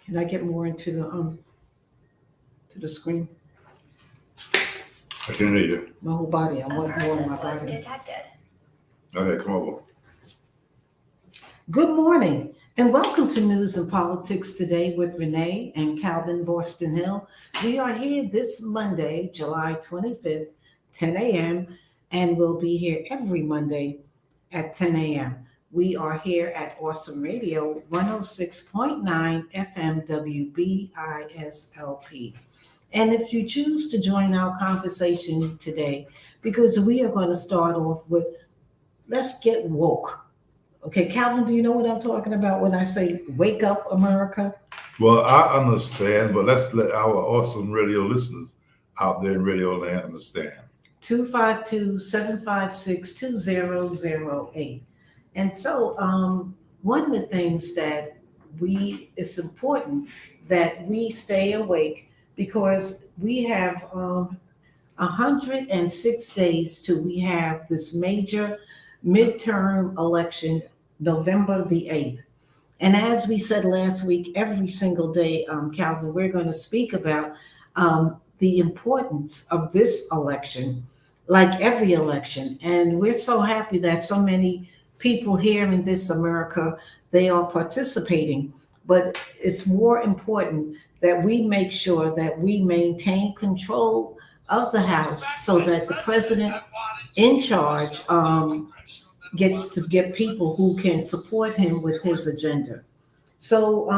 Can I get more into the screen? I can hear you. My whole body. I want more of my body. Detected. Okay, come over. Good morning, and welcome to News and Politics Today with Renee and Calvin Boston Hill. We are here this Monday, July 25th, 10 a.m., and we'll be here every Monday at 10 a.m. We are here at Awesome Radio 106.9 FM WBISLP. And if you choose to join our conversation today, because we are going to start off with let's get woke. Okay, Calvin, do you know what I'm talking about when I say wake up, America? Well, I understand, but let's let our awesome radio listeners out there in Radio Land understand. 252-756-2008. And so one of the things that it's important that we stay awake because we have 106 days till we have this major midterm election, November the 8th. And as we said last week, every single day, Calvin, we're going to speak about the importance of this election, like every election. And we're so happy that so many people here in this America, they are participating. But it's more important that we make sure that we maintain control of the House so that the president in charge gets to get people who can support him with his agenda. So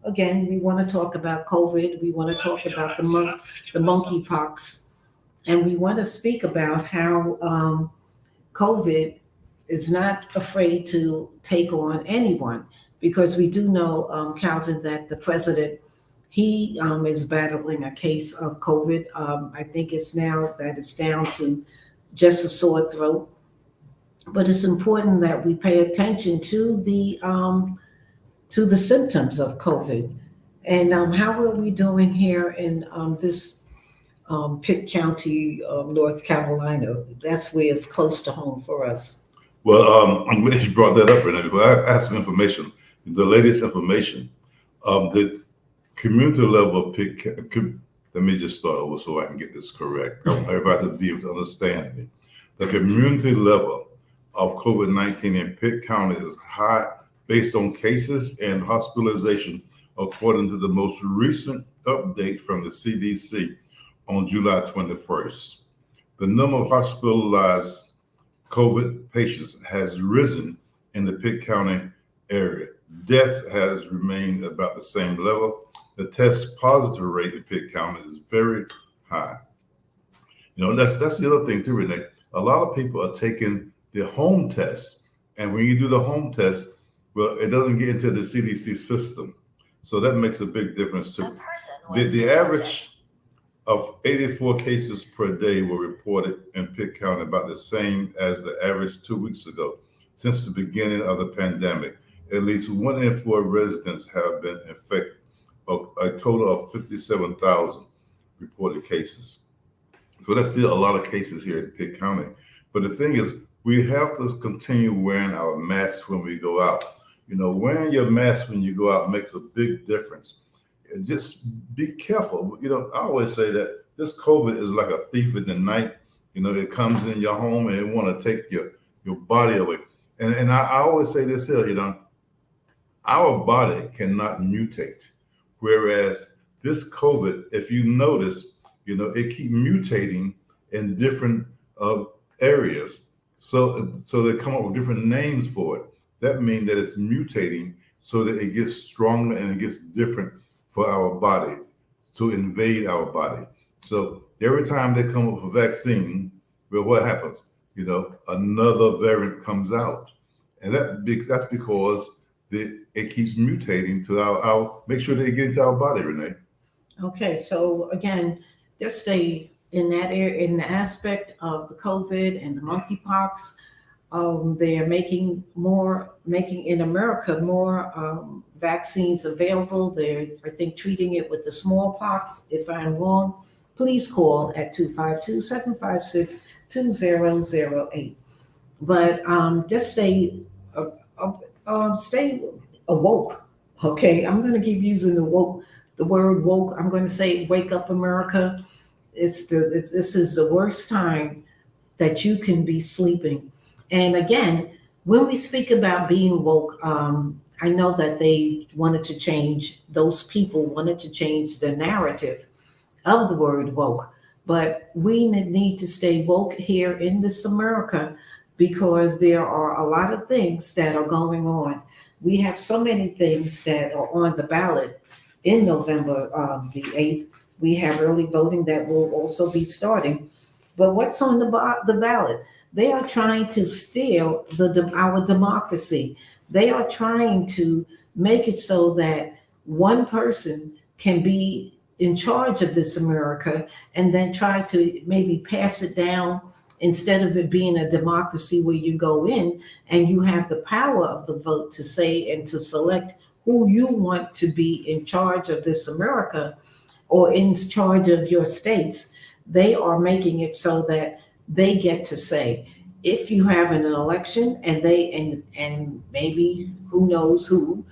again, we want to talk about COVID. We want to talk about the monkeypox, and we want to speak about how COVID is not afraid to take on anyone, because we do know, Calvin, that the president, he is battling a case of COVID. I think it's now that it's down to just a sore throat. But it's important that we pay attention to the symptoms of COVID. And how are we doing here in this Pitt County, North Carolina? That's where it's close to home for us. Well, I'm glad you brought that up, Renee, because I have some information, the latest information. The community level of Pitt, let me just start over so I can get this correct. I want everybody to be able to understand me. The community level of COVID-19 in Pitt County is high based on cases and hospitalization, according to the most recent update from the CDC on July 21st. The number of hospitalized COVID patients has risen in the Pitt County area. Death has remained about the same level. The test positive rate in Pitt County is very high. You know, that's the other thing too, Renee. A lot of people are taking the home test. And when you do the home test, well, it doesn't get into the CDC system. So that makes a big difference too. The average of 84 cases per day were reported in Pitt County, about the same as the average 2 weeks ago. Since the beginning of the pandemic, at least 1 in 4 residents have been infected, a total of 57,000 reported cases. So that's still a lot of cases here in Pitt County. But the thing is, we have to continue wearing our masks when we go out. You know, wearing your mask when you go out makes a big difference. And just be careful. You know, I always say that this COVID is like a thief in the night. You know, it comes in your home and it want to take your body away. And I always say this here, you know, our body cannot mutate. Whereas this COVID, if you notice, you know, it keeps mutating in different areas. So they come up with different names for it. That means that it's mutating so that it gets stronger and it gets different for our body, to invade our body. So every time they come up with a vaccine, well, what happens? You know, another variant comes out. And that's because it keeps mutating to our make sure they get into our body, Renee. Okay, so again, just stay in that area, in the aspect of the COVID and the monkeypox. They are making in America more vaccines available. They're, I think, treating it with the smallpox. If I'm wrong, please call at 252-756-2008. But just stay awoke. Okay, I'm going to keep using the word woke. I'm going to say wake up America. This is the worst time that you can be sleeping. And again, when we speak about being woke, I know that they wanted to change, those people wanted to change the narrative of the word woke. But we need to stay woke here in this America because there are a lot of things that are going on. We have so many things that are on the ballot in November the 8th. We have early voting that will also be starting. But what's on the ballot? They are trying to steal our democracy. They are trying to make it so that one person can be in charge of this America and then try to maybe pass it down instead of it being a democracy where you go in and you have the power of the vote to say and to select who you want to be in charge of this America or in charge of your states. They are making it so that they get to say if you have an election and and maybe who knows who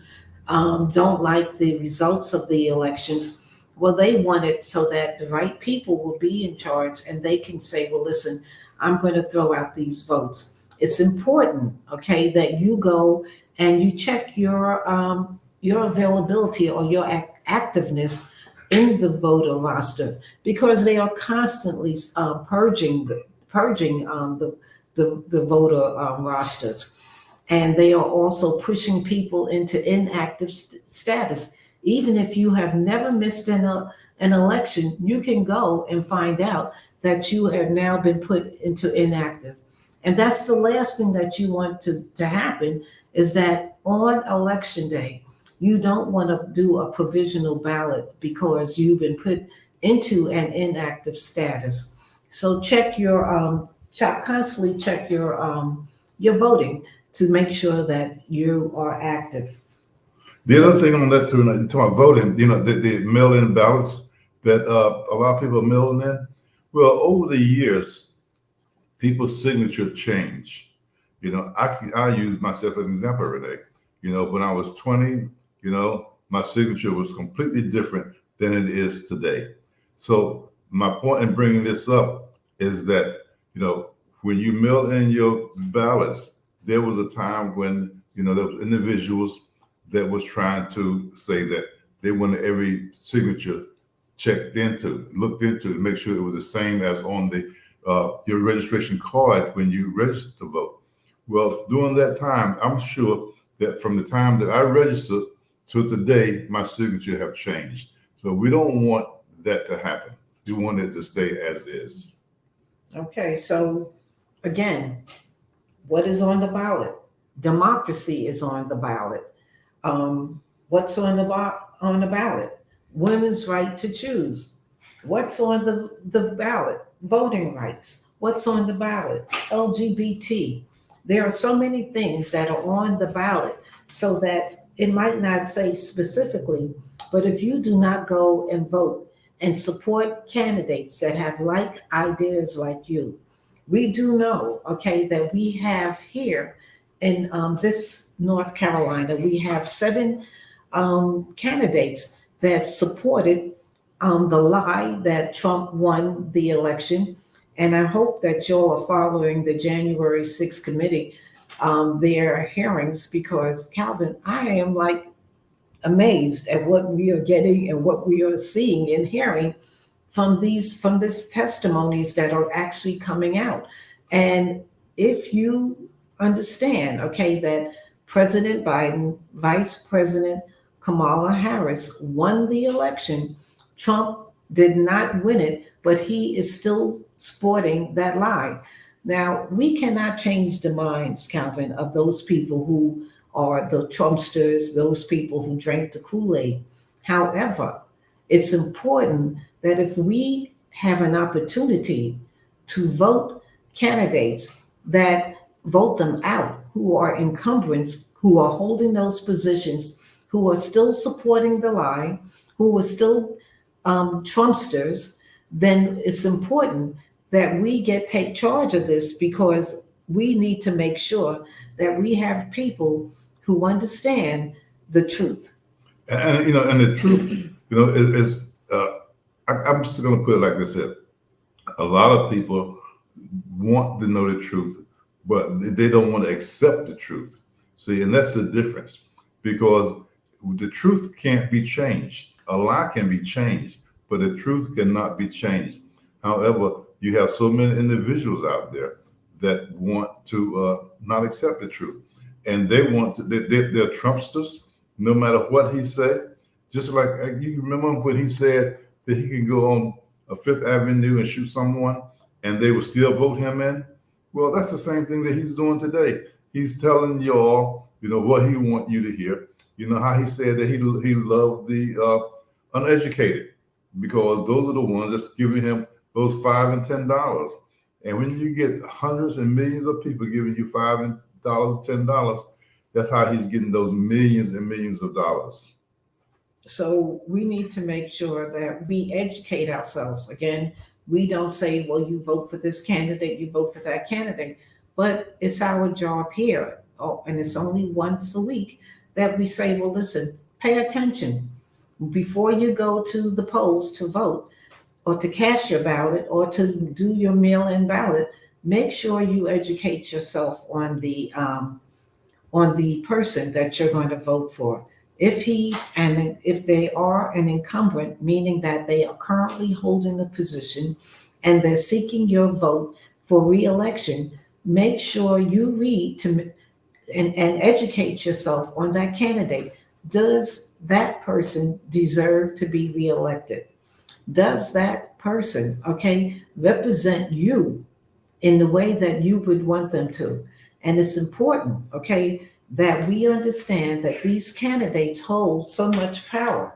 don't like the results of the elections. Well, they want it so that the right people will be in charge and they can say, well, listen, I'm going to throw out these votes. It's important, okay, that you go and you check your availability or your activeness in the voter roster because they are constantly purging the voter rosters, and they are also pushing people into inactive status. Even if you have never missed an election, you can go and find out that you have now been put into inactive. And that's the last thing that you want to happen is that on election day, you don't want to do a provisional ballot because you've been put into an inactive status. So constantly check your voting to make sure that you are active. The other thing on that too, you talk about voting, the mail-in ballots that a lot of people are mailing in. Well, over the years, people's signature change. I use myself as an example, Renee. When I was 20, my signature was completely different than it is today. So my point in bringing this up is that, when you mail in your ballots, there was a time when, there was individuals that was trying to say that they wanted every signature looked into to make sure it was the same as on the your registration card when you registered to vote. Well, during that time, I'm sure that from the time that I registered to today, my signature have changed. So we don't want that to happen. We want it to stay as is. Okay, so again, what is on the ballot? Democracy is on the ballot. What's on the ballot? Women's right to choose. What's on the ballot? Voting rights. What's on the ballot? LGBT. There are so many things that are on the ballot so that it might not say specifically, but if you do not go and vote and support candidates that have like ideas like you, we do know, okay, that we have here in this North Carolina, we have 7 candidates that supported the lie that Trump won the election. And I hope that y'all are following the January 6th committee, their hearings, because Calvin, I am like amazed at what we are getting and what we are seeing and hearing from this testimonies that are actually coming out. And if you understand, okay, that President Biden, Vice President Kamala Harris won the election, Trump did not win it, but he is still sporting that lie. Now, we cannot change the minds, Calvin, of those people who are the Trumpsters, those people who drank the Kool-Aid. However, it's important that if we have an opportunity to vote candidates, that vote them out who are encumbrance, who are holding those positions, who are still supporting the lie, who are still Trumpsters, then it's important that we take charge of this because we need to make sure that we have people who understand the truth. And you know, and the truth, you know, is I'm just going to put it like this: here. A lot of people want to know the truth, but they don't want to accept the truth. See, and that's the difference, because the truth can't be changed. A lie can be changed, but the truth cannot be changed. However, you have so many individuals out there that want to not accept the truth, and they want to. They're Trumpsters. No matter what he said, just like you remember when he said that he can go on Fifth Avenue and shoot someone, and they will still vote him in. Well, that's the same thing that he's doing today. He's telling y'all, you know, what he want you to hear. You know how he said that he loved the uneducated, because those are the ones that's giving him those $5 and $10. And when you get hundreds and millions of people giving you $5 and $10, that's how he's getting those millions and millions of dollars. So we need to make sure that we educate ourselves. Again, we don't say, well, you vote for this candidate, you vote for that candidate, but it's our job here. Oh, and it's only once a week that we say, well, listen, pay attention. Before you go to the polls to vote or to cast your ballot or to do your mail-in ballot, make sure you educate yourself on the person that you're going to vote for. If they are an incumbent, meaning that they are currently holding a position and they're seeking your vote for reelection, make sure you read and educate yourself on that candidate. Does that person deserve to be reelected? Does that person, okay, represent you in the way that you would want them to? And it's important, okay, that we understand that these candidates hold so much power.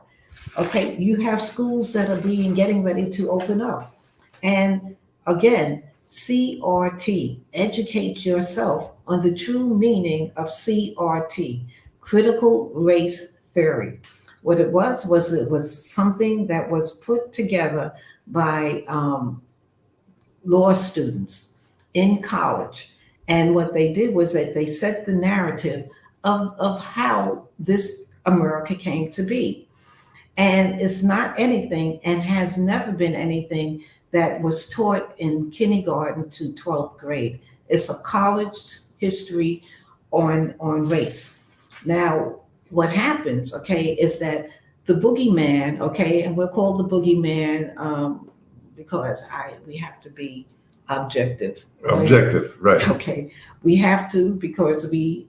Okay, you have schools that are getting ready to open up. And again, CRT, educate yourself on the true meaning of CRT, critical race theory. What it was something that was put together by law students in college. And what they did was that they set the narrative of how this America came to be. And it's not anything and has never been anything that was taught in kindergarten to 12th grade. It's a college history on race. Now, what happens, okay, is that the boogeyman, okay, and we're called the boogeyman because we have to be objective. Right? Objective, right. Okay, we have to, because we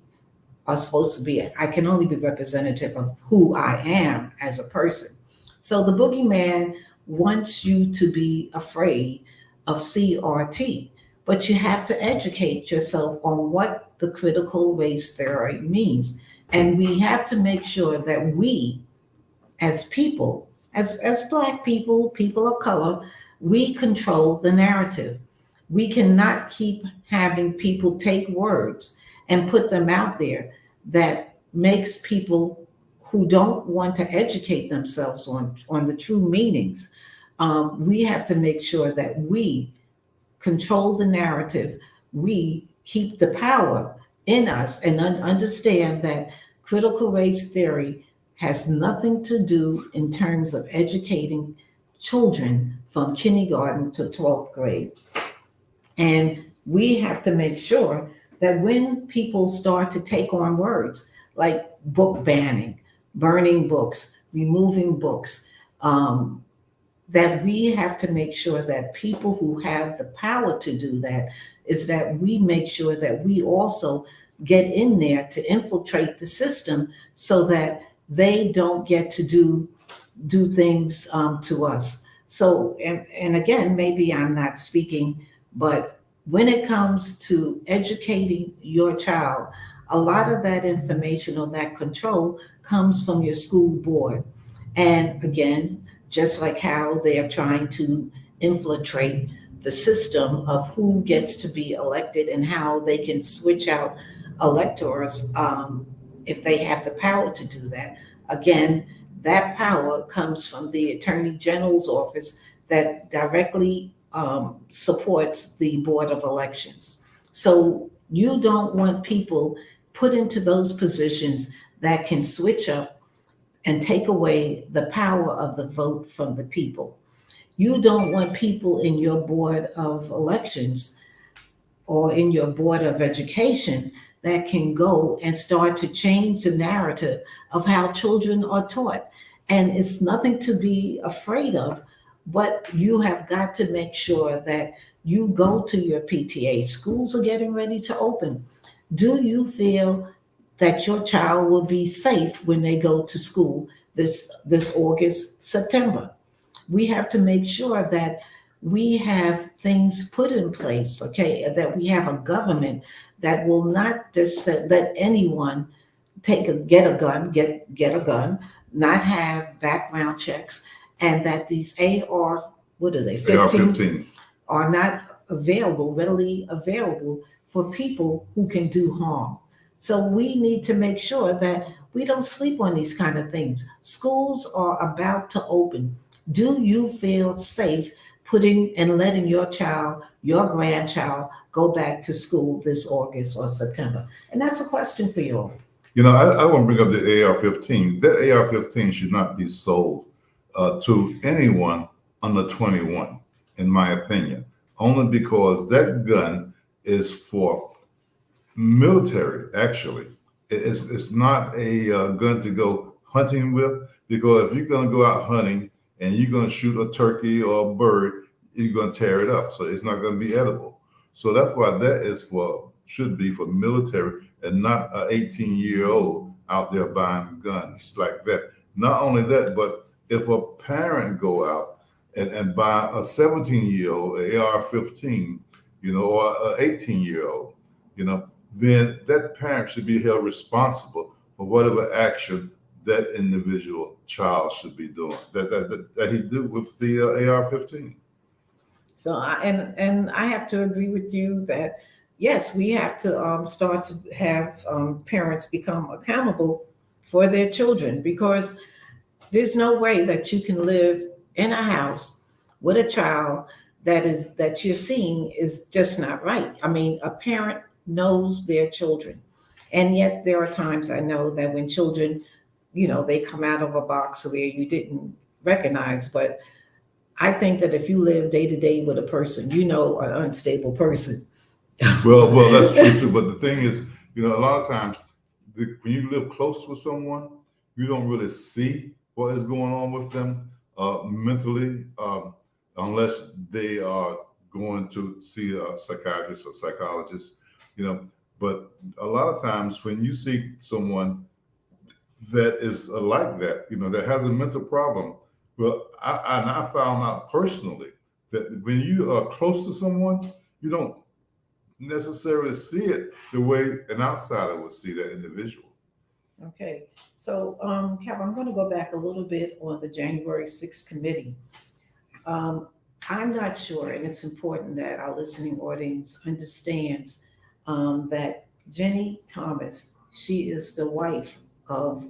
are supposed to be, I can only be representative of who I am as a person. So the boogeyman wants you to be afraid of CRT, but you have to educate yourself on what the critical race theory means. And we have to make sure that we, as people, as Black people, people of color, we control the narrative. We cannot keep having people take words and put them out there that makes people who don't want to educate themselves on the true meanings. We have to make sure that we control the narrative. We keep the power in us and understand that critical race theory has nothing to do in terms of educating children from kindergarten to 12th grade. And we have to make sure that when people start to take on words like book banning, burning books, removing books, that we have to make sure that people who have the power to do that is that we make sure that we also get in there to infiltrate the system so that they don't get to do things to us. So, and again, maybe I'm not speaking, but when it comes to educating your child, a lot of that information or that control comes from your school board. And again, just like how they are trying to infiltrate the system of who gets to be elected and how they can switch out electors if they have the power to do that. Again, that power comes from the Attorney General's office that directly supports the Board of Elections. So you don't want people put into those positions that can switch up and take away the power of the vote from the people. You don't want people in your board of elections or in your board of education that can go and start to change the narrative of how children are taught. And it's nothing to be afraid of, but you have got to make sure that you go to your PTA. Schools are getting ready to open. Do you feel that your child will be safe when they go to school this August, September? We have to make sure that we have things put in place, okay, that we have a government that will not just let anyone get a gun, get a gun, not have background checks, and that these AR, what are they, 15, AR-15. are not readily available for people who can do harm. So we need to make sure that we don't sleep on these kind of things. Schools are about to open. Do you feel safe putting and letting your child, your grandchild, go back to school this August or September? And that's a question for you all. I want to bring up the AR-15. That AR-15 should not be sold to anyone under 21, in my opinion, only because that gun is for military, actually. It's not a gun to go hunting with, because if you're going to go out hunting and you're going to shoot a turkey or a bird, you're going to tear it up. So it's not going to be edible. So that's why that should be for military and not an 18-year-old out there buying guns like that. Not only that, but if a parent go out and buy a 17-year-old AR-15, or an 18-year-old, then that parent should be held responsible for whatever action that individual child should be doing that he did with the AR-15. So I have to agree with you that yes, we have to start to have parents become accountable for their children, because there's no way that you can live in a house with a child that you're seeing is just not right. I mean, a parent knows their children, and yet there are times I know that when children, they come out of a box where you didn't recognize. But I think that if you live day to day with a person, an unstable person. Well, that's true too. But the thing is, a lot of times when you live close with someone, you don't really see what is going on with them mentally, unless they are going to see a psychiatrist or psychologist. But a lot of times when you see someone that is like that, that has a mental problem, well, I found out personally that when you are close to someone, you don't necessarily see it the way an outsider would see that individual. Okay, so Cap, I'm going to go back a little bit on the January 6th committee. I'm not sure, and it's important that our listening audience understands that Jenny Thomas, she is the wife of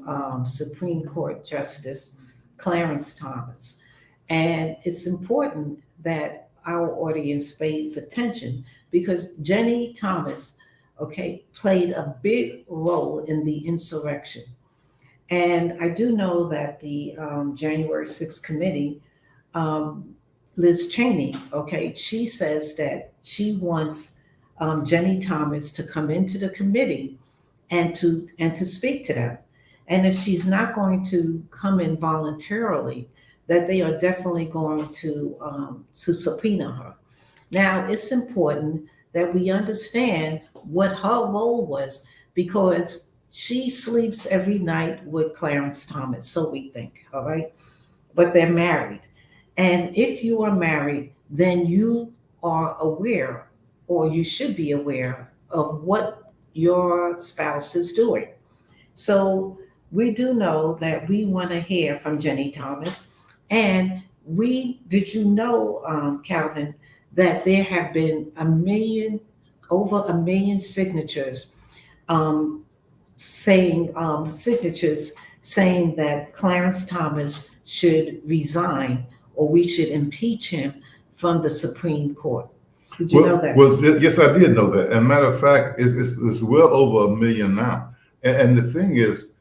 Supreme Court Justice Clarence Thomas. And it's important that our audience pays attention, because Jenny Thomas, played a big role in the insurrection. And I do know that the January 6th committee, Liz Cheney, she says that she wants Jenny Thomas to come into the committee and to speak to them. And if she's not going to come in voluntarily, that they are definitely going to subpoena her. Now, it's important that we understand what her role was, because she sleeps every night with Clarence Thomas, so we think, all right? But they're married. And if you are married, then you are aware, or you should be aware, of what your spouse is doing. So we do know that we want to hear from Jenny Thomas. And did you know, Calvin, that there have been over a million signatures saying that Clarence Thomas should resign, or we should impeach him from the Supreme Court. Did you know that? Yes, I did know that. And matter of fact, it's well over a million now. And the thing is,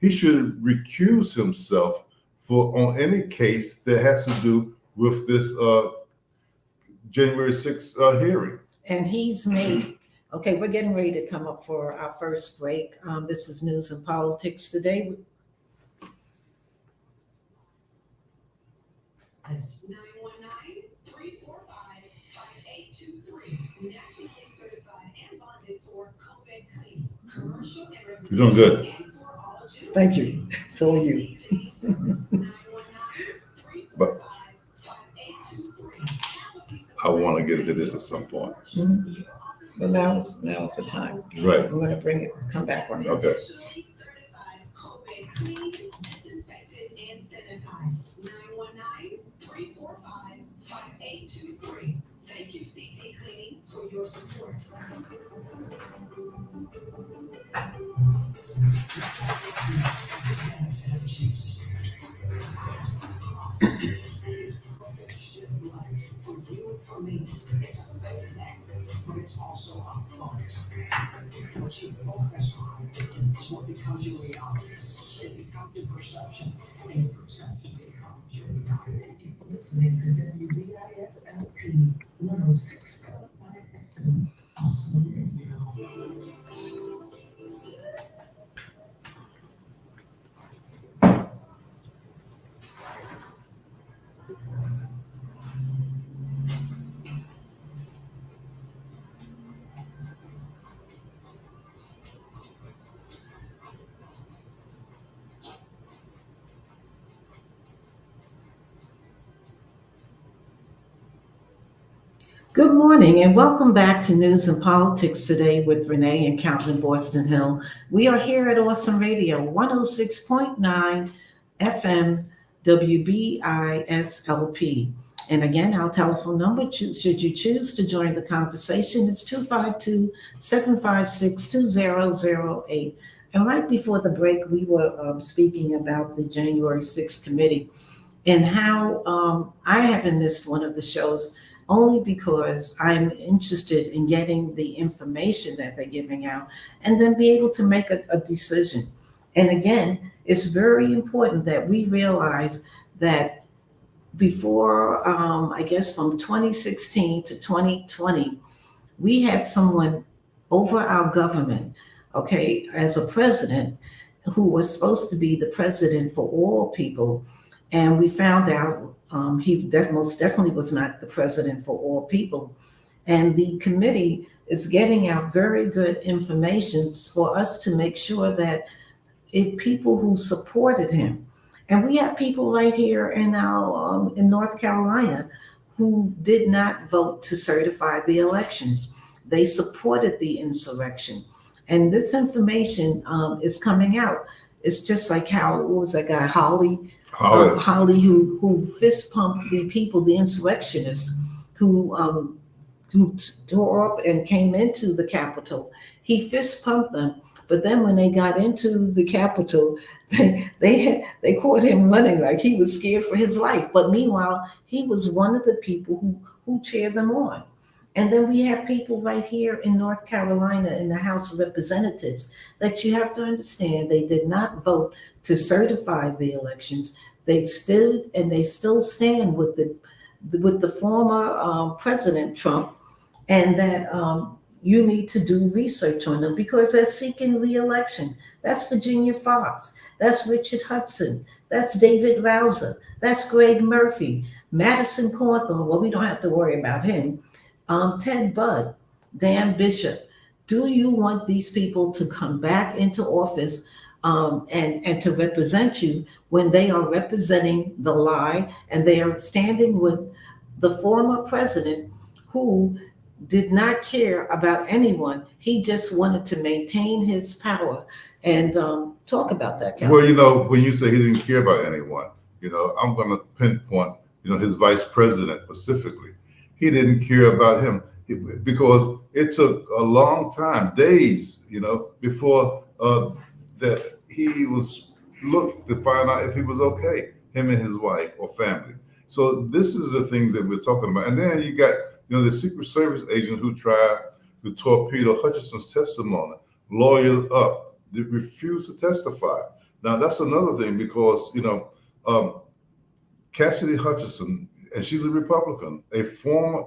he should recuse himself on any case that has to do with this January 6th hearing. And he's made, okay, we're getting ready to come up for our first break. This is News and Politics Today. That's 919-345-5823. Nationally certified and bonded for COVID cleaning, commercial and residential. You're doing good. And for all children. Thank you. So are you. 919-345-5823. I want to get into this at some point. Mhm. But now's the time. Right. We're going to come back on it. Okay. Nationally certified COVID cleaned, disinfected, and sanitized. 919-345-5823. Thank you, CT Cleaning, for your support. For you and for me, it's a better neck, but it's also a focus. What you focus on is what becomes your reality. It becomes your perception, and your perception becomes your reality. Listening to WBISLP 106.5 FM, Awesome Radio. Good morning and welcome back to News and Politics Today with Renee and Councilman Boston Hill. We are here at Awesome Radio 106.9 FM WBISLP. And again, our telephone number, should you choose to join the conversation, is 252-756-2008. And right before the break, we were speaking about the January 6th committee and how I haven't missed one of the shows only because I'm interested in getting the information that they're giving out and then be able to make a decision. And again, it's very important that we realize that before, I guess from 2016 to 2020, we had someone over our government, okay, as a president who was supposed to be the president for all people. And we found out he most definitely was not the president for all people. And the committee is getting out very good information for us to make sure that if people who supported him, and we have people right here in our in North Carolina who did not vote to certify the elections. They supported the insurrection. And this information is coming out. It's just like how, what was that guy, Holly, who fist pumped the people, the insurrectionists who tore up and came into the Capitol. He fist pumped them, but then when they got into the Capitol, they caught him running like he was scared for his life. But meanwhile, he was one of the people who cheered them on. And then we have people right here in North Carolina in the House of Representatives that you have to understand they did not vote to certify the elections. They stood and they still stand with the former President Trump, and that you need to do research on them because they're seeking re-election. That's Virginia Fox. That's Richard Hudson. That's David Rouser. That's Greg Murphy. Madison Cawthorn. Well, we don't have to worry about him. Ted Budd, Dan Bishop. Do you want these people to come back into office and to represent you when they are representing the lie and they are standing with the former president who did not care about anyone? He just wanted to maintain his power. And talk about that, Calvin. Well, you know, when you say he didn't care about anyone, you know, I'm going to pinpoint, you know, his vice president specifically. He didn't care about him because it took a long time, days, you know, before that he was looked to find out if he was okay, him and his wife or family. So this is the things that we're talking about. And then you got, you know, the Secret Service agent who tried to torpedo Hutchinson's testimony, lawyers up, they refused to testify. Now that's another thing because Cassidy Hutchinson, and she's a Republican, a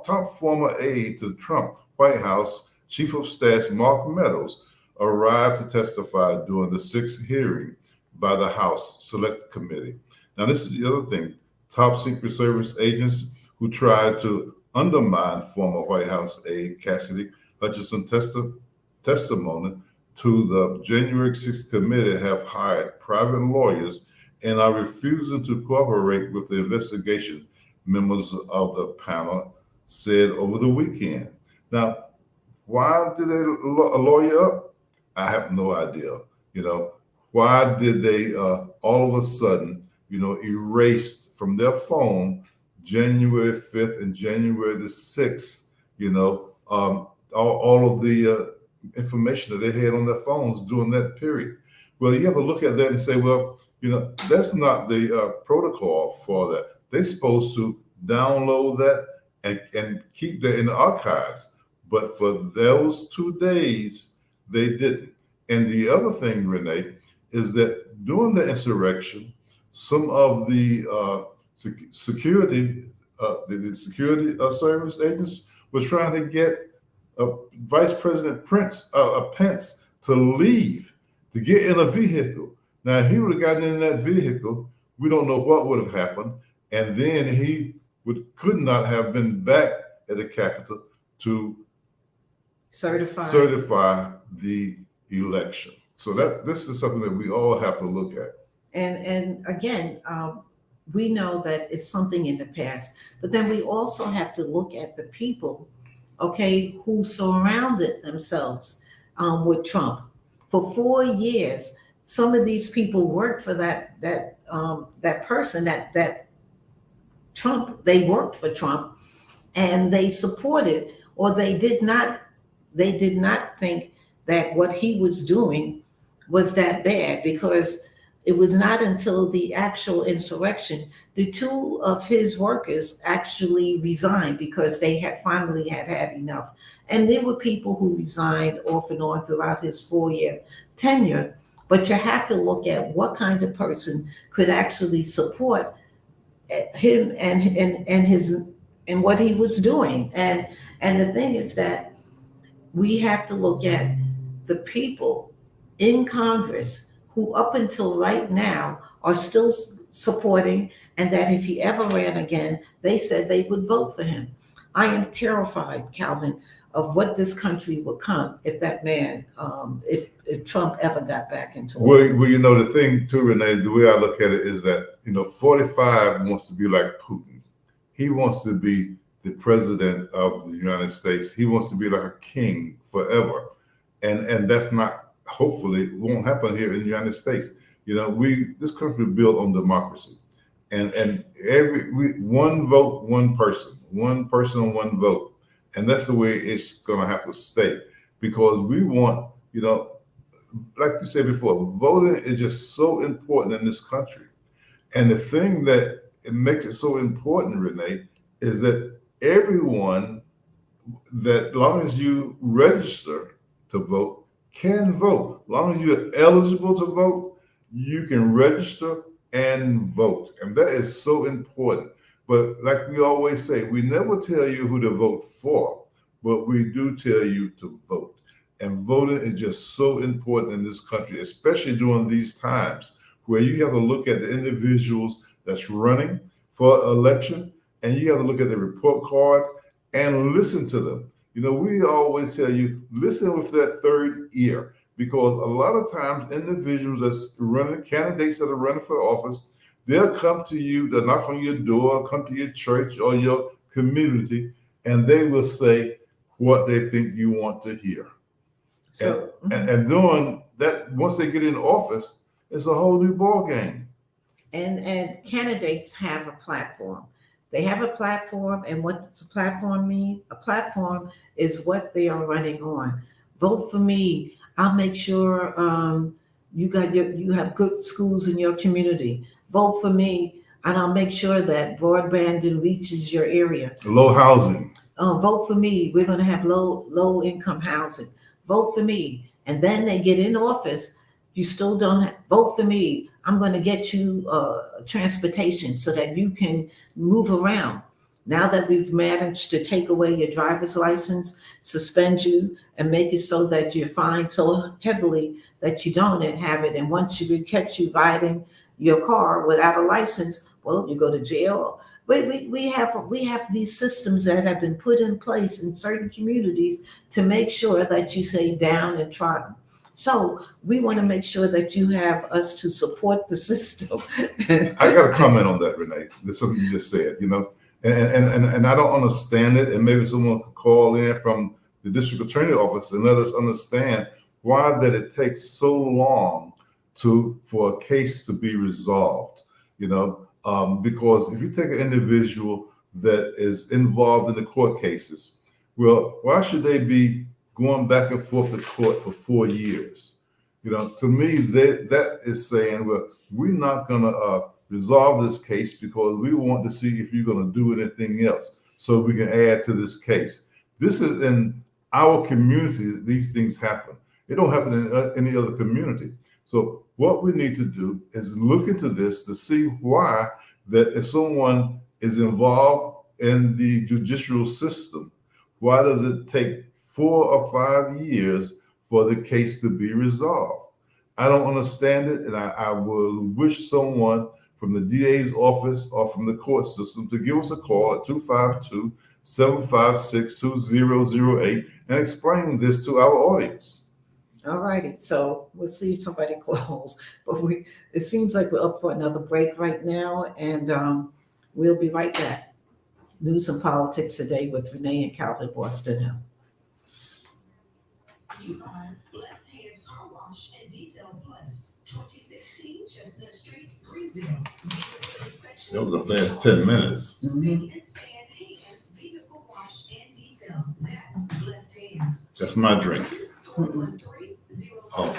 top former aide to Trump White House Chief of Staff Mark Meadows, arrived to testify during the sixth hearing by the House Select Committee. Now this is the other thing: top Secret Service agents who tried to undermine former White House aide Cassidy Hutchinson testimony to the January 6th committee have hired private lawyers and are refusing to cooperate with the investigation, members of the panel said over the weekend. Now, why did they lawyer up? I have no idea. Why did they all of a sudden, erase from their phone January 5th and January the 6th, all of the information that they had on their phones during that period? Well, you have to look at that and say, well, that's not the protocol for that. They're supposed to download that and keep that in the archives. But for those 2 days, they didn't. And the other thing, Renee, is that during the insurrection, some of the security service agents were trying to get Vice President Pence to leave, to get in a vehicle. Now, if he would have gotten in that vehicle, we don't know what would have happened. And then he could not have been back at the Capitol to certify the election. So this is something that we all have to look at. And again, we know that it's something in the past, but then we also have to look at the people, okay, who surrounded themselves with Trump for 4 years. Some of these people worked for that person, that Trump. They worked for Trump, and they supported, or they did not think that what he was doing was that bad, because it was not until the actual insurrection, the 2 of his workers actually resigned because they had finally had enough. And there were people who resigned off and on throughout his 4-year tenure. But you have to look at what kind of person could actually support him and what he was doing. And the thing is that we have to look at the people in Congress who up until right now are still supporting, and that if he ever ran again, they said they would vote for him. I am terrified, Calvin, of what this country will come if that man, if Trump ever got back into office. Well, the thing too, Renee, the way I look at it is that, 45 wants to be like Putin. He wants to be the president of the United States. He wants to be like a king forever. And that's not, hopefully, won't happen here in the United States. This country is built on democracy. And one vote, one person on one vote. And that's the way it's going to have to stay, because we want, like you said before, voting is just so important in this country. And the thing that it makes it so important, Renee, is that everyone, that long as you register to vote, can vote. As long as you're eligible to vote, you can register and vote. And that is so important. But like we always say, we never tell you who to vote for, but we do tell you to vote. And voting is just so important in this country, especially during these times where you have to look at the individuals that's running for election, and you have to look at the report card and listen to them. We always tell you, listen with that third ear, because a lot of times individuals that's running, candidates that are running for office, they'll come to you, they'll knock on your door, come to your church or your community, and they will say what they think you want to hear. So, and doing that, once they get in office, it's a whole new ball game. And candidates have a platform. They have a platform, and what does a platform mean? A platform is what they are running on. Vote for me. I'll make sure you have good schools in your community. Vote for me, and I'll make sure that broadband reaches your area. Low housing. Vote for me. We're going to have low income housing. Vote for me. And then they get in office, you still don't vote for me, I'm going to get you transportation so that you can move around. Now that we've managed to take away your driver's license, suspend you, and make it so that you're fined so heavily that you don't have it, and once we catch you riding your car without a license, well, you go to jail. We have these systems that have been put in place in certain communities to make sure that you stay down and trodden. So we want to make sure that you have us to support the system. I got a comment on that, Renee. There's something you just said, and I don't understand it. And maybe someone could call in from the district attorney office and let us understand why that it takes so long for a case to be resolved. Because if you take an individual that is involved in the court cases, well, why should they be going back and forth to court for 4 years? To me, that is saying, well, we're not going to resolve this case because we want to see if you're going to do anything else so we can add to this case. This is in our community that these things happen. It don't happen in any other community. So what we need to do is look into this to see why that if someone is involved in the judicial system, why does it take 4 or 5 years for the case to be resolved? I don't understand it, and I will wish someone from the DA's office or from the court system to give us a call at 252-756-2008 and explain this to our audience. All righty, so we'll see if somebody calls. But it seems like we're up for another break right now, and we'll be right back. News and Politics Today with Renee and Calvin Boston Hill. You are Blessed Hands Car Wash and Detail Plus, 2016 Chestnut Street, Greenville. That was a fast 10 minutes. Vehicle wash and detail. That's Blessed Hands. That's my drink. Oh,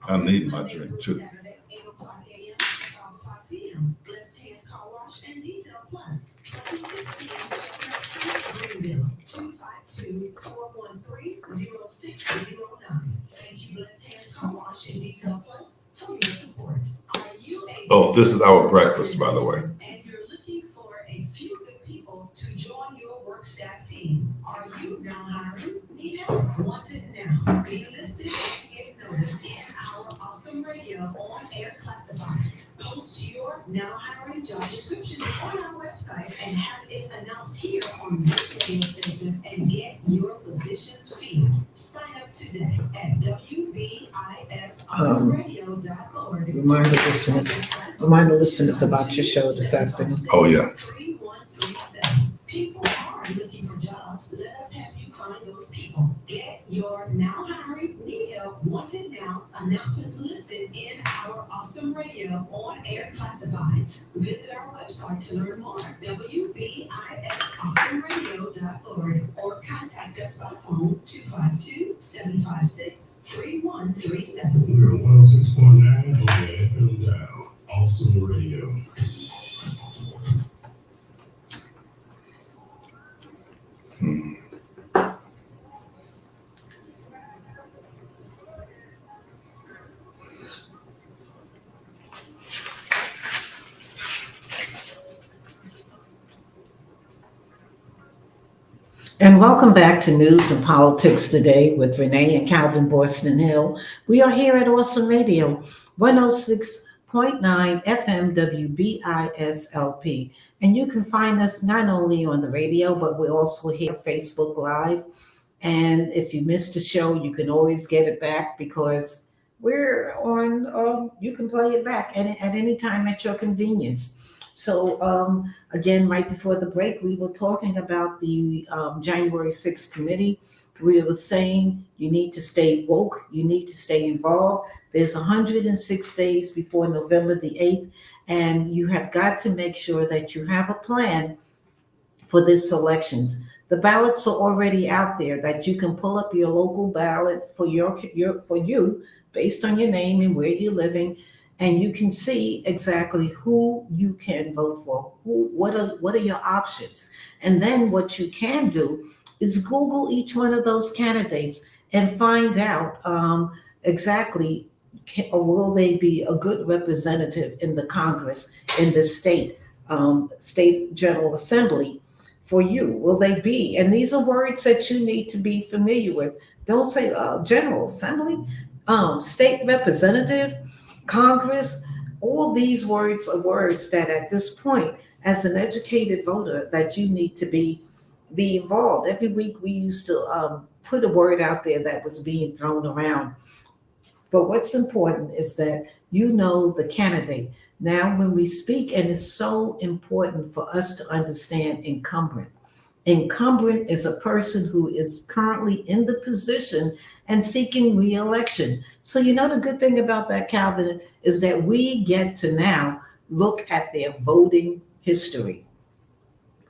I need my drink too. Saturday, 8 o'clock a.m. to 5 o'clock p.m. Blessed Hands Car Wash and Detail Plus, 2016 Chestnut Street, Greenville, 252-413-0609. Thank you, Blessed Hands Car Wash and Detail Plus, for your support. Are you a This is our breakfast, by the way. and you're looking for a few good people to join your work staff team? Are you now hiring? Need help? Wanted now? Be listed and get noticed in our awesome radio on air classifieds. Post your now hiring job description on our website and have it announced here on this radio station and get your positions filled. Sign up today at wbisawesomeradio.org. Remind the listeners about your show this afternoon. Oh, yeah. 3137. People are looking for jobs. Let us have you find those people. Get your now hiring, need help, wanted now announcements listed in our awesome radio on air classifieds. Visit our website to learn more. wbisawesomeradio.org or contact us by phone 252-756-3137. We're 106.9 on the FM dial. Awesome Radio. And welcome back to News and Politics Today with Renee and Calvin Boston Hill. We are here at Awesome Radio, 106.9 FM WBISLP. And you can find us not only on the radio, but we're also here on Facebook Live. And if you missed the show, you can always get it back because we're on, you can play it back at any time at your convenience. So again, right before the break, we were talking about the January 6th committee. We were saying you need to stay woke, you need to stay involved. There's 106 days before November the 8th, and you have got to make sure that you have a plan for this elections. The ballots are already out there that you can pull up your local ballot for you based on your name and where you're living. And you can see exactly who you can vote for. What are your options? And then what you can do is Google each one of those candidates and find out exactly or will they be a good representative in the Congress, in the state General Assembly for you? Will they be? And these are words that you need to be familiar with. Don't say General Assembly, state representative, Congress. All these words are words that at this point, as an educated voter, that you need to be involved. Every week we used to put a word out there that was being thrown around. But what's important is that you know the candidate. Now, when we speak, and it's so important for us to understand incumbent. Incumbent is a person who is currently in the position and seeking re-election. So you know the good thing about that, Calvin, is that we get to now look at their voting history.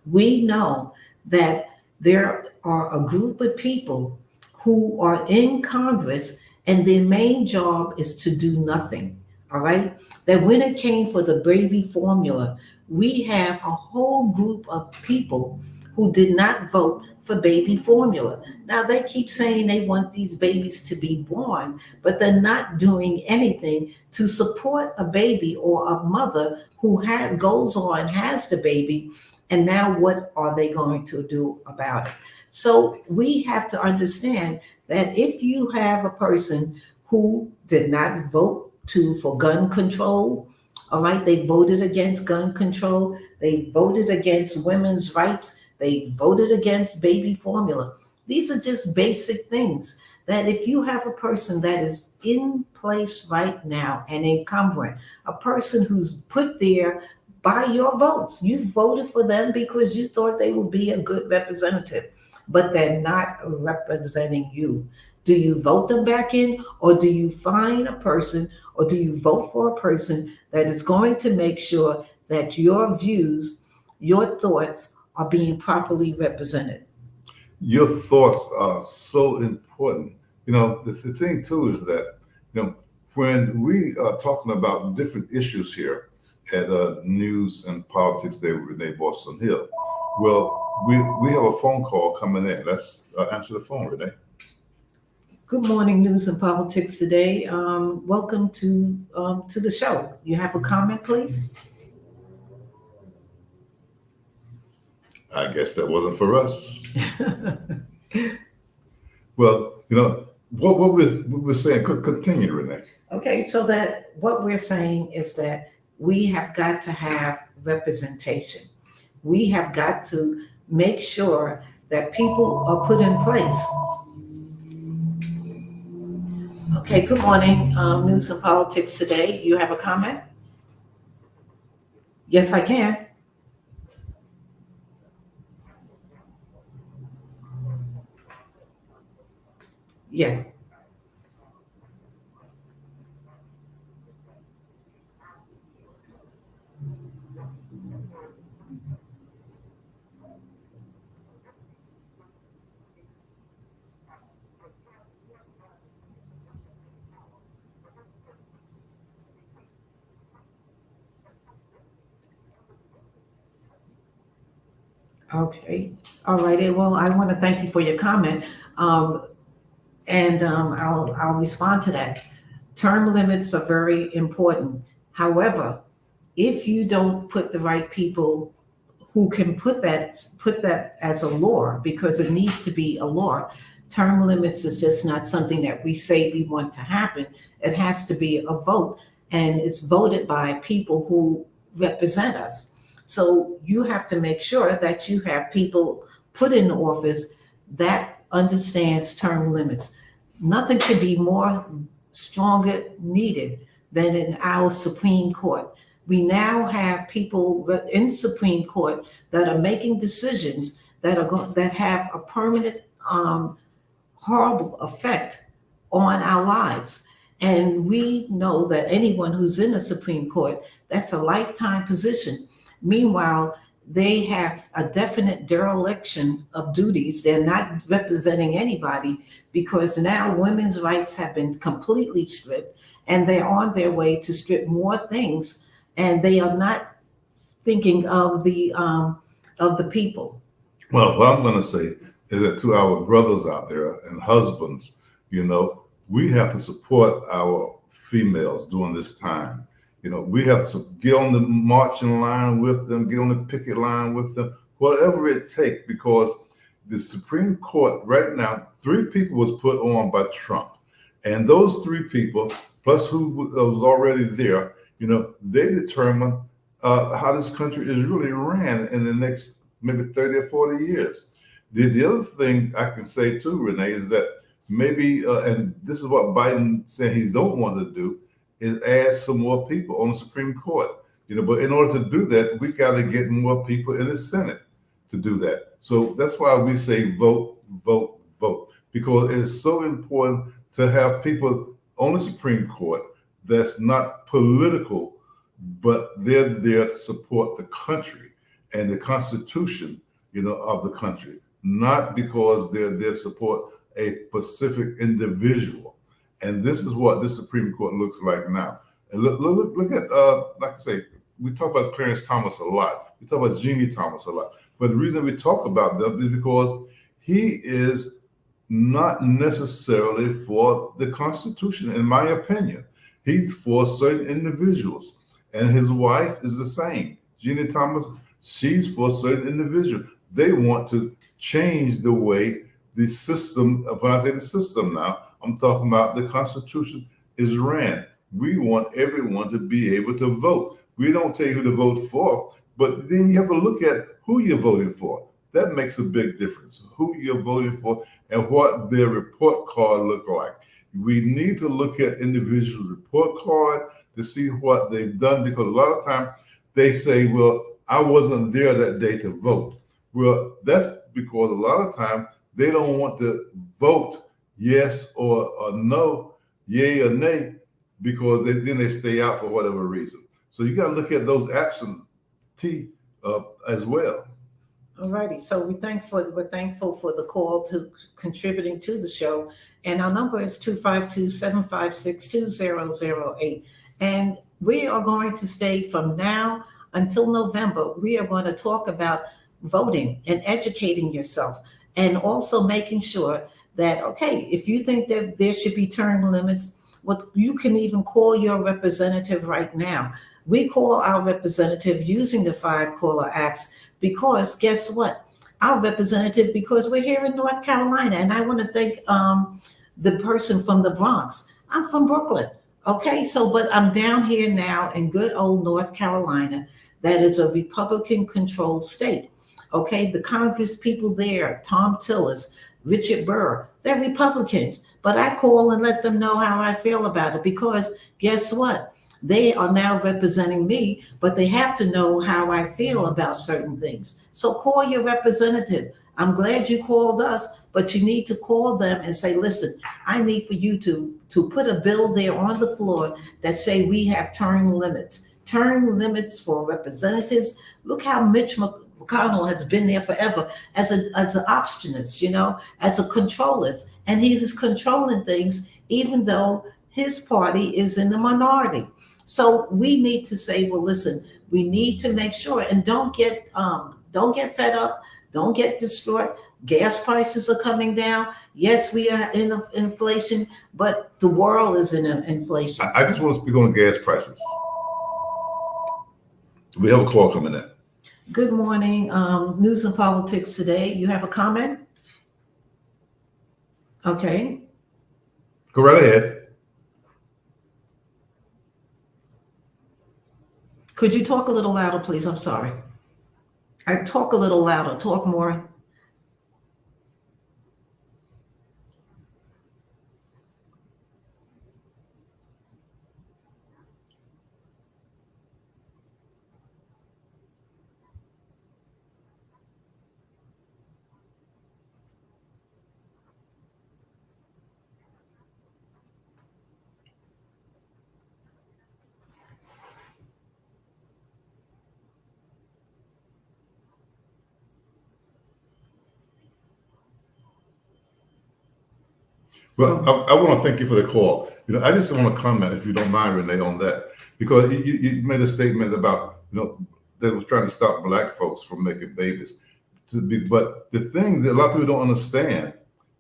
We know that there are a group of people who are in Congress and their main job is to do nothing. All right. That when it came for the baby formula, we have a whole group of people who did not vote for baby formula. Now they keep saying they want these babies to be born, but they're not doing anything to support a baby or a mother who goes on, has the baby, and now what are they going to do about it? So we have to understand that if you have a person who did not vote for gun control, all right, they voted against gun control, they voted against women's rights, they voted against baby formula. These are just basic things that if you have a person that is in place right now, an incumbent, a person who's put there by your votes, you voted for them because you thought they would be a good representative, but they're not representing you. Do you vote them back in, or do you find a person, or do you vote for a person that is going to make sure that your views, your thoughts are being properly represented? Your thoughts are so important. You know, the thing too is that, you know, when we are talking about different issues here at News and Politics Day with Renee Boston Hill, well, we have a phone call coming in. Let's answer the phone, Renee. Good morning, News and Politics Today. Welcome to the show. You have a comment, please? I guess that wasn't for us. Well, you know, what we're saying, continue, Renee. Okay, so that what we're saying is that we have got to have representation. We have got to make sure that people are put in place. Okay, good morning, News and Politics Today. You have a comment? Yes, I can. Yes. Okay. All righty. Well, I want to thank you for your comment. And I'll respond to that. Term limits are very important. However, if you don't put the right people who can put that as a law, because it needs to be a law, term limits is just not something that we say we want to happen. It has to be a vote, and it's voted by people who represent us. So you have to make sure that you have people put in office that understands term limits. Nothing could be more stronger needed than in our Supreme Court. We now have people in Supreme Court that are making decisions that have a permanent horrible effect on our lives. And we know that anyone who's in the Supreme Court, that's a lifetime position. Meanwhile, they have a definite dereliction of duties. They're not representing anybody because now women's rights have been completely stripped, and they're on their way to strip more things, and they are not thinking of the people. Well, what I'm going to say is that to our brothers out there and husbands, you know, we have to support our females during this time. We have to get on the marching line with them, get on the picket line with them, whatever it takes, because the Supreme Court right now, 3 people was put on by Trump. And those 3 people, plus who was already there, they determine how this country is really ran in the next maybe 30 or 40 years. The other thing I can say too, Renee, is that maybe, and this is what Biden said he don't want to do, is add some more people on the Supreme Court. But in order to do that, we got to get more people in the Senate to do that. So that's why we say vote, vote, vote, because it's so important to have people on the Supreme Court that's not political, but they're there to support the country and the Constitution, of the country, not because they're there to support a specific individual. And this is what this Supreme Court looks like now. And look at, like I say, we talk about Clarence Thomas a lot. We talk about Jeannie Thomas a lot. But the reason we talk about them is because he is not necessarily for the Constitution, in my opinion. He's for certain individuals. And his wife is the same. Jeannie Thomas, she's for certain individuals. They want to change the way the system, when I say the system now, I'm talking about the Constitution is ran. We want everyone to be able to vote. We don't tell you who to vote for, but then you have to look at who you're voting for. That makes a big difference, who you're voting for and what their report card look like. We need to look at individual report card to see what they've done, because a lot of time they say, well, I wasn't there that day to vote. Well, that's because a lot of time they don't want to vote yes or no, yay or nay, because then they stay out for whatever reason. So you got to look at those absentee as well. All righty. So we're thankful for the call to contributing to the show. And our number is 252-756-2008. And we are going to stay from now until November. We are going to talk about voting and educating yourself, and also making sure that, okay, if you think that there should be term limits, well, you can even call your representative right now. We call our representative using the 5-caller apps, because guess what? Our representative, because we're here in North Carolina, and I want to thank the person from the Bronx. I'm from Brooklyn. Okay, but I'm down here now in good old North Carolina. That is a Republican-controlled state. Okay, the Congress people there, Tom Tillis, Richard Burr, they're Republicans. But I call and let them know how I feel about it, because guess what? They are now representing me, but they have to know how I feel about certain things. So call your representative. I'm glad you called us, but you need to call them and say, listen, I need for you to put a bill there on the floor that say we have term limits for representatives. Look how Mitch McConnell has been there forever as an obstinate, as a controller. And he is controlling things even though his party is in the minority. So we need to say, well, listen, we need to make sure, and don't get fed up, don't get distraught. Gas prices are coming down. Yes, we are in inflation, but the world is in inflation. I just want to speak on gas prices. We have a call coming in. Good morning. News and Politics Today. You have a comment? Okay. Go right ahead. Could you talk a little louder, please? I'm sorry. I talk a little louder. Talk more. Well, I want to thank you for the call. I just want to comment, if you don't mind, Renee, on that, because you made a statement about, that was trying to stop Black folks from making babies. But the thing that a lot of people don't understand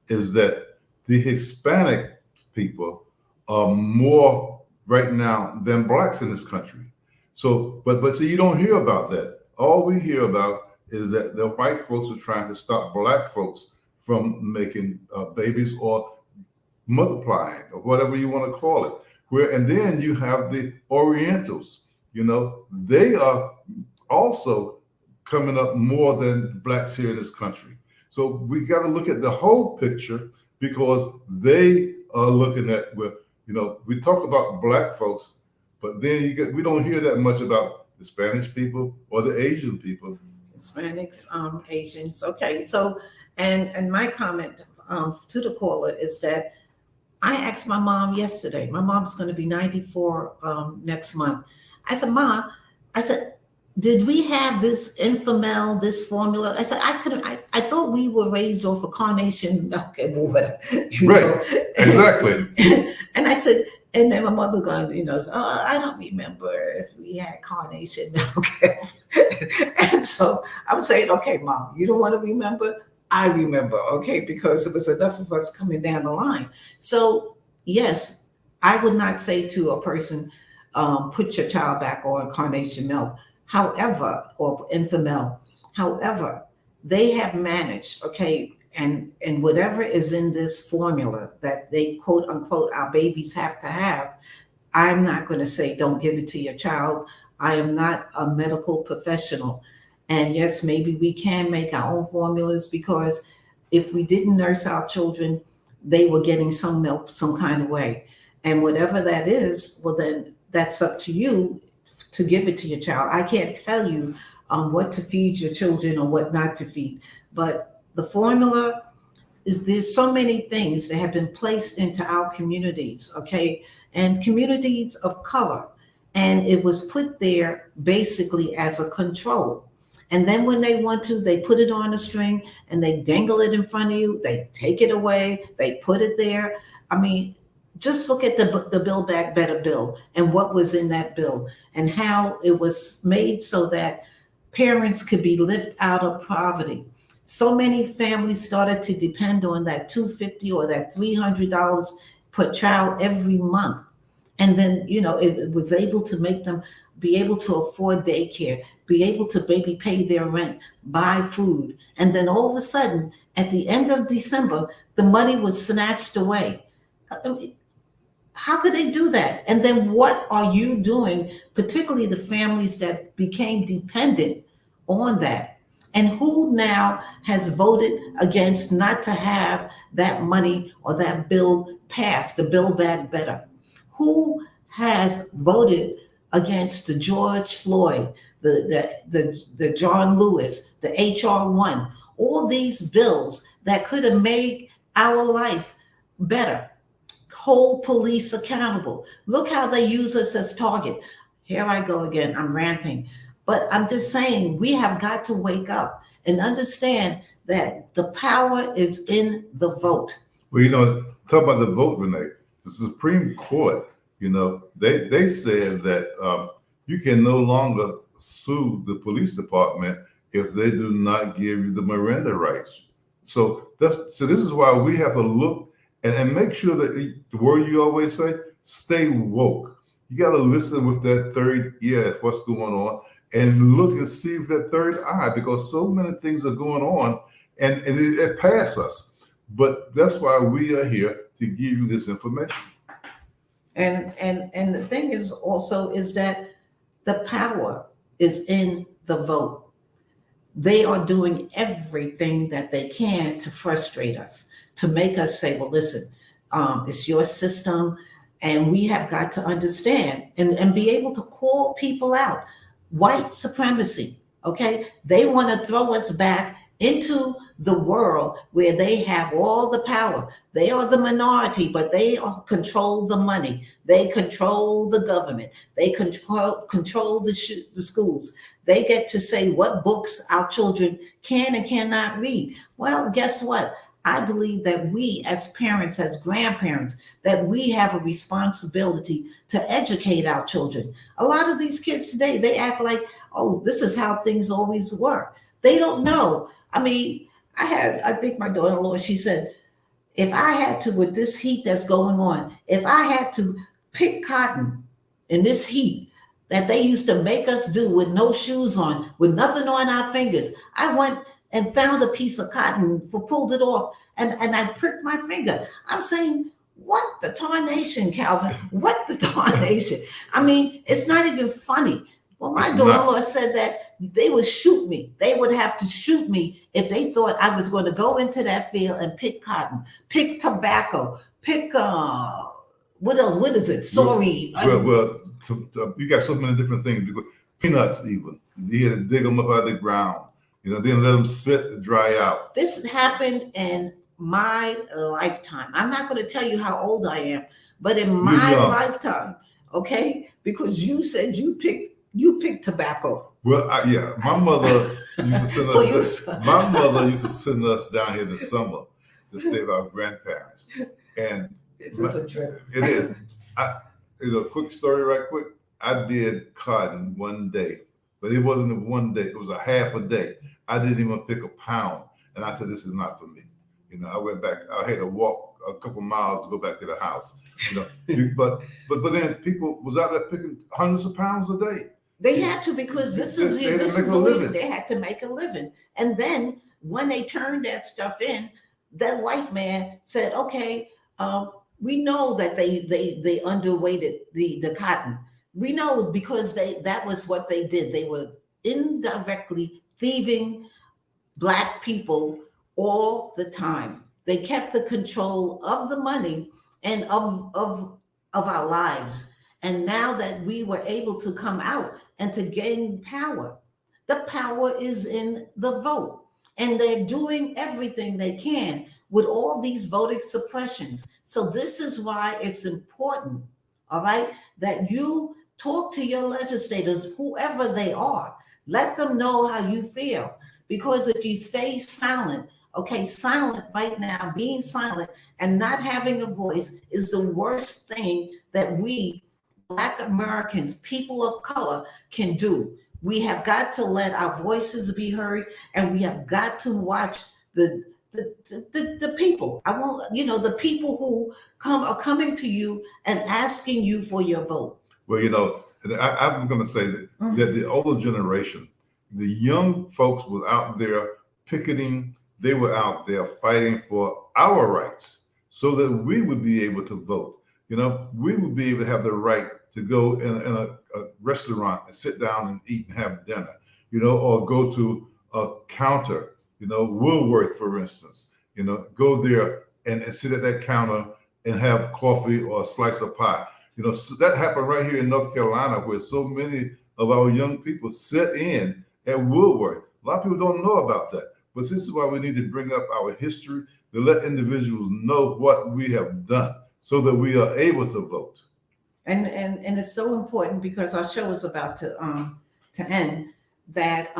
is that the Hispanic people are more right now than blacks in this country. So, but see, you don't hear about that. All we hear about is that the white folks are trying to stop black folks from making babies or multiplying or whatever you want to call it. Where and then you have the Orientals. They are also coming up more than blacks here in this country. So we got to look at the whole picture because they are looking at we talk about black folks, but then we don't hear that much about the Spanish people or the Asian people. Hispanics, Asians. Okay, so and my comment to the caller is that I asked my mom yesterday. My mom's going to be 94 next month. I said, "Mom," I said, "Did we have this Infamel, this formula?" I said, "I couldn't. I thought we were raised off of carnation milk and water." Right. Exactly. And I said, and then my mother going, "Oh, I don't remember if we had carnation milk." And so I'm saying, "Okay, Mom, you don't want to remember. I remember, okay, because it was enough of us coming down the line." So yes, I would not say to a person, put your child back on carnation milk. However, or Infamil. However, they have managed, okay, and whatever is in this formula that they quote unquote our babies have to have, I'm not going to say don't give it to your child. I am not a medical professional. And yes, maybe we can make our own formulas because if we didn't nurse our children, they were getting some milk some kind of way. And whatever that is, well, then that's up to you to give it to your child. I can't tell you what to feed your children or what not to feed. But the formula there's so many things that have been placed into our communities, okay, and communities of color. And it was put there basically as a control. And then when they want to, they put it on a string and they dangle it in front of you. They take it away. They put it there. I mean, just look at the Build Back Better bill and what was in that bill and how it was made so that parents could be lifted out of poverty. So many families started to depend on that $250 or that $300 per child every month. And then, it was able to make them be able to afford daycare, be able to maybe pay their rent, buy food. And then all of a sudden, at the end of December, the money was snatched away. I mean, how could they do that? And then what are you doing, particularly the families that became dependent on that? And who now has voted against not to have that money or that bill passed, the Build Back Better? Who has voted against the George Floyd, the John Lewis, the HR 1, all these bills that could have made our life better? Hold police accountable. Look how they use us as target. Here I go again, I'm ranting. But I'm just saying, we have got to wake up and understand that the power is in the vote. Well, talk about the vote, Renee. The Supreme Court, they said that you can no longer sue the police department if they do not give you the Miranda rights. So this is why we have to look and make sure that the word you always say, stay woke. You got to listen with that third ear at what's going on and look and see with that third eye, because so many things are going on and it passes us. But that's why we are here to give you this information. And the thing is also is that the power is in the vote. They are doing everything that they can to frustrate us, to make us say, well, listen, it's your system, and we have got to understand and be able to call people out. White supremacy, okay? They want to throw us back into the world where they have all the power. They are the minority, but they control the money. They control the government. They control the schools. They get to say what books our children can and cannot read. Well, guess what? I believe that we as parents, as grandparents, that we have a responsibility to educate our children. A lot of these kids today, they act like, oh, this is how things always were. They don't know. I mean, I think my daughter-in-law, she said, if I had to, with this heat that's going on, if I had to pick cotton in this heat that they used to make us do with no shoes on, with nothing on our fingers. I went and found a piece of cotton, pulled it off, and I pricked my finger. I'm saying, what the tarnation, Calvin? What the tarnation? I mean, it's not even funny. Well, my daughter-in-law said that they would shoot me. They would have to shoot me if they thought I was going to go into that field and pick cotton, pick tobacco, pick what else? What is it? Sorry. Well, you got so many different things. Because peanuts, even you had to dig them up out of the ground. Then let them sit and dry out. This happened in my lifetime. I'm not going to tell you how old I am, but in my lifetime, okay? Because you said you picked tobacco. Well, yeah, my mother used to send us. My mother used to send us down here in the summer to stay with our grandparents, and this is a trip. It is. Quick story, right quick. I did cotton one day, but it wasn't a one day. It was a half a day. I didn't even pick a pound, and I said, "This is not for me." I went back. I had to walk a couple miles to go back to the house. But then people was out there picking hundreds of pounds a day. They had to, because this is a living. They had to make a living. And then when they turned that stuff in, that white man said, "Okay, we know that they underweighted the cotton. We know because that was what they did. They were indirectly thieving Black people all the time. They kept the control of the money and of our lives. And now that we were able to come out and to gain power, the power is in the vote. And they're doing everything they can with all these voting suppressions. So this is why it's important, all right, that you talk to your legislators, whoever they are. Let them know how you feel. Because if you stay silent, silent right now, being silent and not having a voice is the worst thing that we Black Americans, people of color, can do. We have got to let our voices be heard, and we have got to watch the people. I want, the people who are coming to you and asking you for your vote. Well, I'm going to say that, that the older generation, the young folks were out there picketing. They were out there fighting for our rights so that we would be able to vote. We would be able to have the right to go in a restaurant and sit down and eat and have dinner, or go to a counter, Woolworth, for instance, go there and sit at that counter and have coffee or a slice of pie. So that happened right here in North Carolina, where so many of our young people sit in at Woolworth. A lot of people don't know about that. But this is why we need to bring up our history, to let individuals know what we have done so that we are able to vote. And it's so important, because our show is about to end, that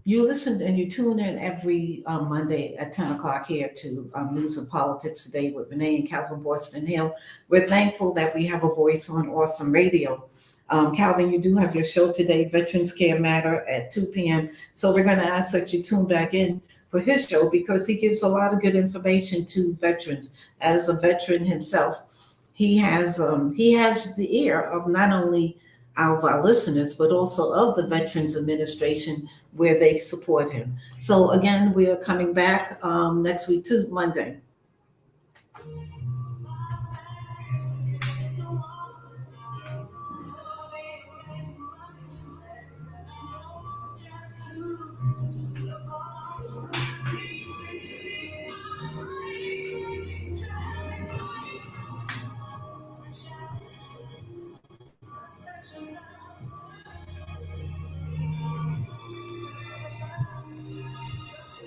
you listen and you tune in every Monday at 10 o'clock here to News and Politics Today with Renee and Calvin Boston Hill. We're thankful that we have a voice on Awesome Radio. Calvin, you do have your show today, Veterans Care Matter, at 2 p.m. So we're going to ask that you tune back in for his show, because he gives a lot of good information to veterans. As a veteran himself, he has the ear of not only of our listeners, but also of the Veterans Administration, where they support him. So again, we are coming back next week to Monday.